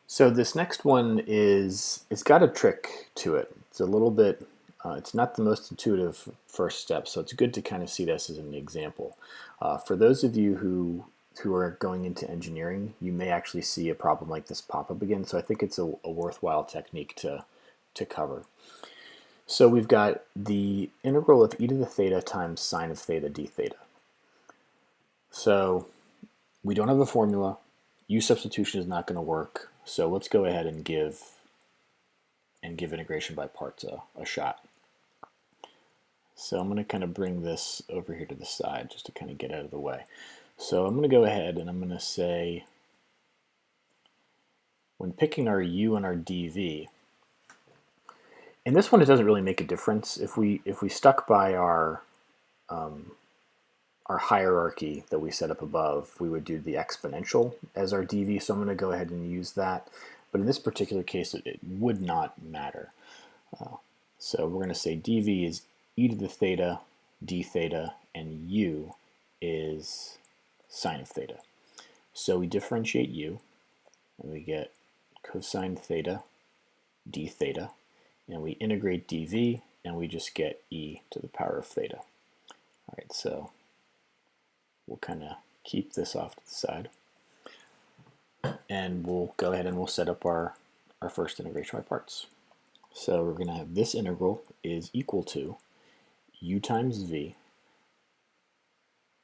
So this next one it's got a trick to it. It's a little bit, it's not the most intuitive first step, so it's good to kind of see this as an example. For those of you who are going into engineering, you may actually see a problem like this pop up again. So I think it's a worthwhile technique to cover. So we've got the integral of e to the theta times sine of theta d theta. So we don't have a formula. U substitution is not going to work. So let's go ahead and give integration by parts a shot. So I'm going to kind of bring this over here to the side just to kind of get out of the way. So I'm going to go ahead and I'm going to say, when picking our u and our dv, in this one it doesn't really make a difference. If we stuck by our hierarchy that we set up above, we would do the exponential as our dv, so I'm going to go ahead and use that. But in this particular case, it would not matter. So we're going to say dv is e to the theta d theta, and u is sine of theta. So we differentiate u, and we get cosine theta d theta, and we integrate dv, and we just get e to the power of theta. All right, so we'll kind of keep this off to the side, and we'll go ahead and we'll set up our first integration by parts. So we're going to have this integral is equal to u times v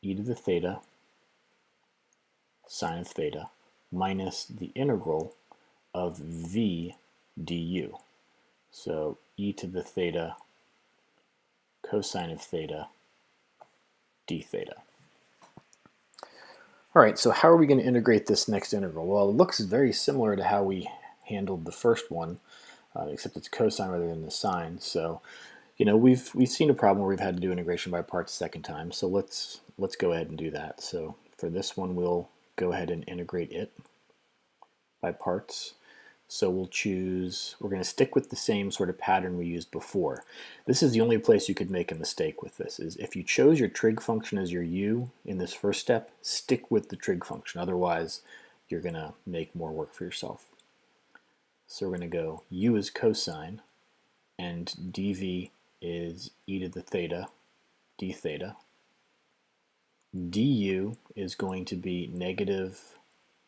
e to the theta sine of theta minus the integral of v du. So e to the theta cosine of theta d theta. All right, so how are we going to integrate this next integral? Well, it looks very similar to how we handled the first one, except it's cosine rather than the sine. So, you know, we've seen a problem where we've had to do integration by parts a second time. So let's go ahead and do that. So for this one, we'll go ahead and integrate it by parts. So we're going to stick with the same sort of pattern we used before. This is the only place you could make a mistake with this, is if you chose your trig function as your u in this first step, stick with the trig function. Otherwise, you're going to make more work for yourself. So we're going to go u is cosine, and dv is e to the theta d theta. Du is going to be negative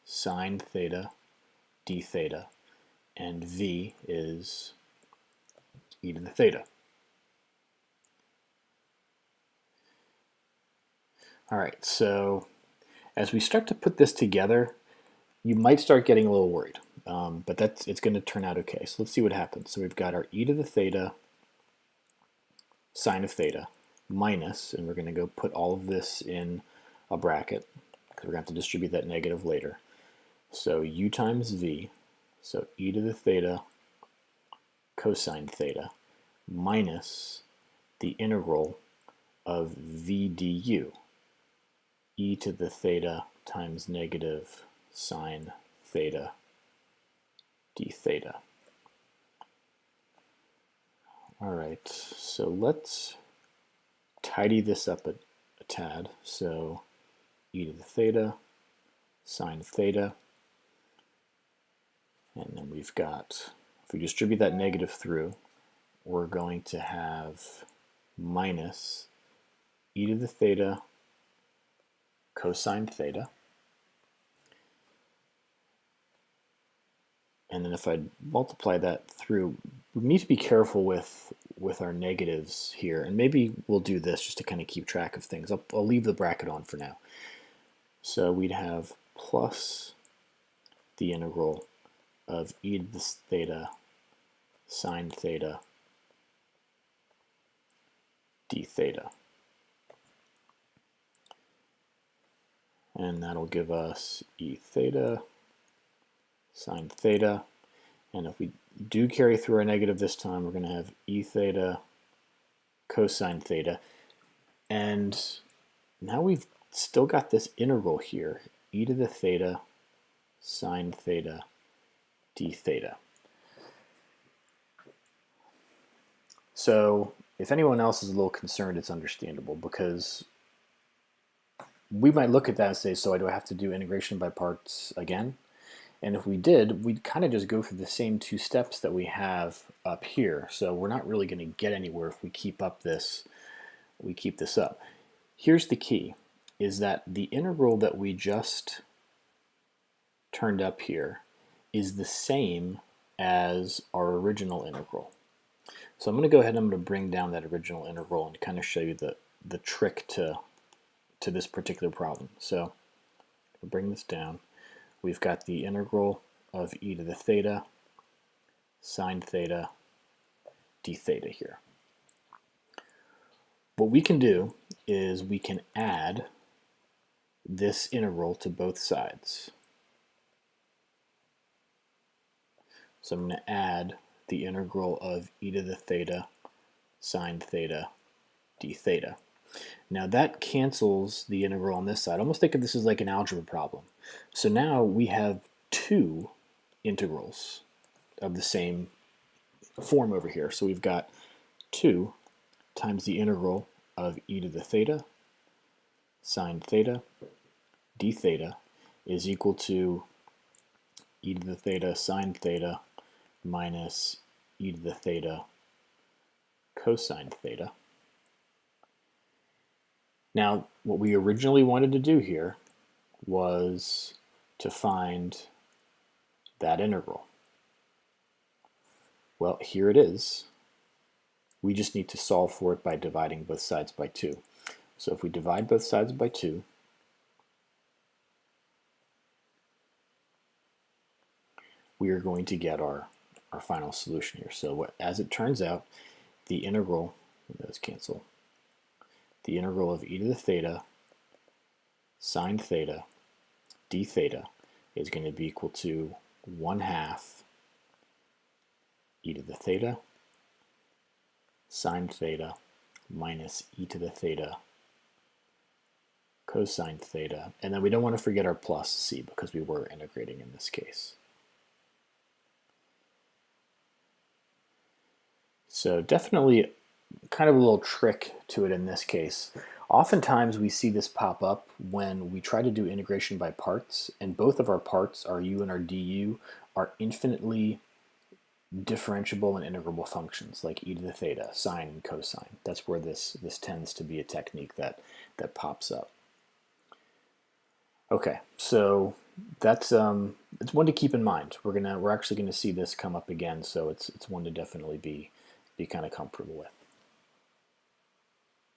sine theta d theta, and v is e to the theta. All right, so as we start to put this together, you might start getting a little worried, but it's going to turn out okay. So let's see what happens. So we've got our e to the theta sine of theta minus, and we're going to go put all of this in a bracket because we're going to have to distribute that negative later. So u times v, so e to the theta cosine theta minus the integral of v du, e to the theta times negative sine theta d theta. All right, so let's tidy this up a tad. So e to the theta sine theta, and then we've got, if we distribute that negative through, we're going to have minus e to the theta cosine theta. And then if I multiply that through, we need to be careful with our negatives here. And maybe we'll do this just to kind of keep track of things. I'll leave the bracket on for now. So we'd have plus the integral of e to the theta sine theta d theta. And that'll give us e theta sine theta. And if we do carry through our negative this time, we're going to have e theta cosine theta. And now we've still got this integral here, e to the theta sine theta d theta. So if anyone else is a little concerned, it's understandable, because we might look at that and say, so do I have to do integration by parts again? And if we did, we'd kind of just go through the same two steps that we have up here. So we're not really going to get anywhere if we keep this up. Here's the key, is that the integral that we just turned up here is the same as our original integral. So I'm going to go ahead and I'm going to bring down that original integral and kind of show you the trick to this particular problem. So I'll bring this down. We've got the integral of e to the theta sine theta d theta here. What we can do is we can add this integral to both sides. So I'm going to add the integral of e to the theta sine theta d theta. Now that cancels the integral on this side. Almost think of this as like an algebra problem. So now we have two integrals of the same form over here. So we've got 2 times the integral of e to the theta sine theta d theta is equal to e to the theta sine theta minus e to the theta cosine theta. Now, what we originally wanted to do here was to find that integral. Well, here it is. We just need to solve for it by dividing both sides by 2. So if we divide both sides by 2, we are going to get our final solution here. So as it turns out, the integral, those cancel, the integral of e to the theta sine theta d theta is going to be equal to 1/2 e to the theta sine theta minus e to the theta cosine theta. And then we don't want to forget our plus c because we were integrating in this case. So definitely kind of a little trick to it in this case. Oftentimes we see this pop up when we try to do integration by parts, and both of our parts, our u and our du, are infinitely differentiable and integrable functions like e to the theta, sine and cosine. That's where this tends to be a technique that pops up. Okay, so that's it's one to keep in mind. We're actually gonna see this come up again, so it's one to definitely be kind of comfortable with.